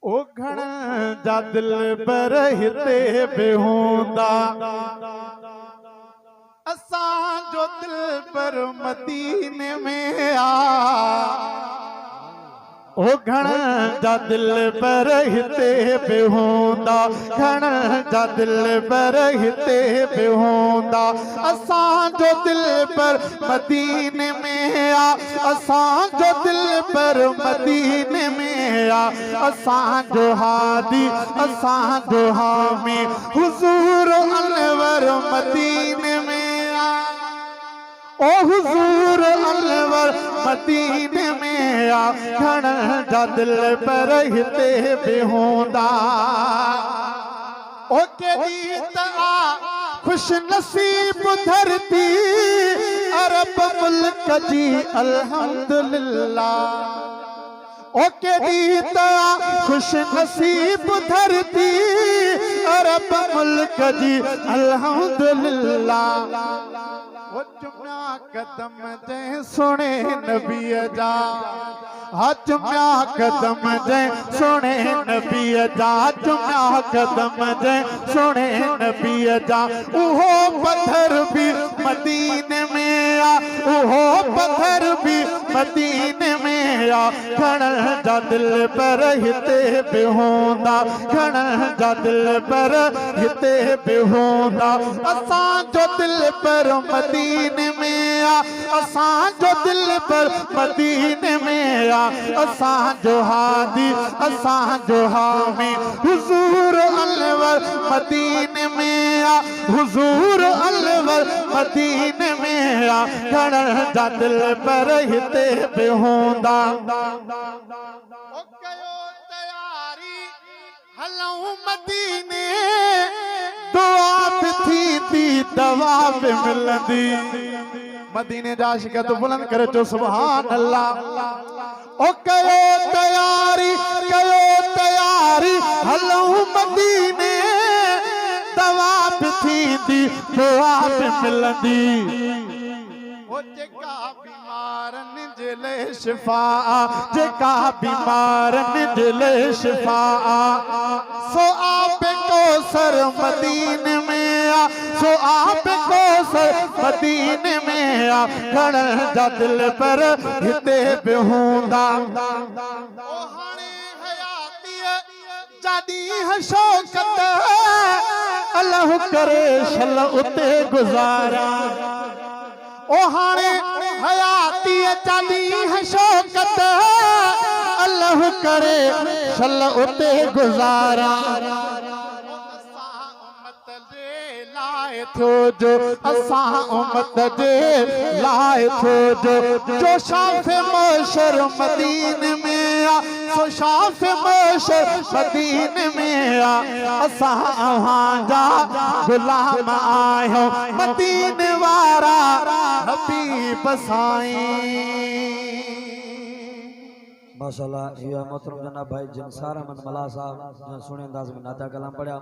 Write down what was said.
ओ घण जा दिल पर हिते बेहूंदा असां जो दिल पर मदीने में आ। ओ घण जा दिल पर हिते बेहूंदा घण जा दिल पर हिते बेहूंदा असां जो दिल पर मदीने में आ। असां जो दिल पर मदीने में आ। असां जो हादी असां जो हामी हुजूर अनवर मदीने में आ। ओ हुजूर अनवर मदीने में आ। घण जा दिल पर हिते बेहूंदा ओ केॾी त आ खुश नसीब धरती अरब मुल्क जी अल्हम्दुलिल्लाह। ओ केॾी त आ खुश नसीब धरती अरब मुल्क जी अल्हम्दुलिल्लाह। वो चुम्या कदम जै सोने नबी जा हा चुम्या कदम जै सोने नबी जा चुम्या कदम जै सोने नबी जा। उहो पत्थर भी मदीने में आ उहो पत्थर भी मदीने में आ। घण जा दिल पर हिते बेहूंदा घण जा दिल पर हिते बेहूंदा असां जो दिल पर मदीने में आ। असां जो दिल पर मदीने में आ। असां जो हादी असां जो हामी हुजूर अनवर मदीने में आ। हुजूर अनवर मदीने में आ। घण जा दिल पर हिते बेहूंदा ओ कयो तयारी हलऊं मदीने दुआ भी थी दवा भी मिलंदी। मदीने जा आशिक तो बुलंद करे चो सुभान अल्लाह। ओ कयो तयारी हलऊं मदीने दवा भी थी दुआ भी मिलंदी। ओ जेका बीमारन जे ले शिफा जेका बीमारन जे ले शिफा सो आप कौसर मदीने में आ। सो आप कौसर मदीने में आ। घण जा दिल पर हिते बेहूंदा ओ हाणे हयाती जादी है शौकत अल्लाह करे शल उते गुजारा। ओ हाणे हयाती जादी है शौकत अल्लाह करे शल उते गुजारा। थो जो असां उम्मत जे लाए थो जो शाफ़ मशर मदीने में आ। सो शाफ़ मशर मदीने में आ। असां अव्हांजा गुलाम आहियूं मदीने वारा हबीब साईं। माशाअल्लाह। ये मोहतरम जनाब भाई जंसार अहमद मला साहब सुने अंदाज में नाता कलाम पढ़ा।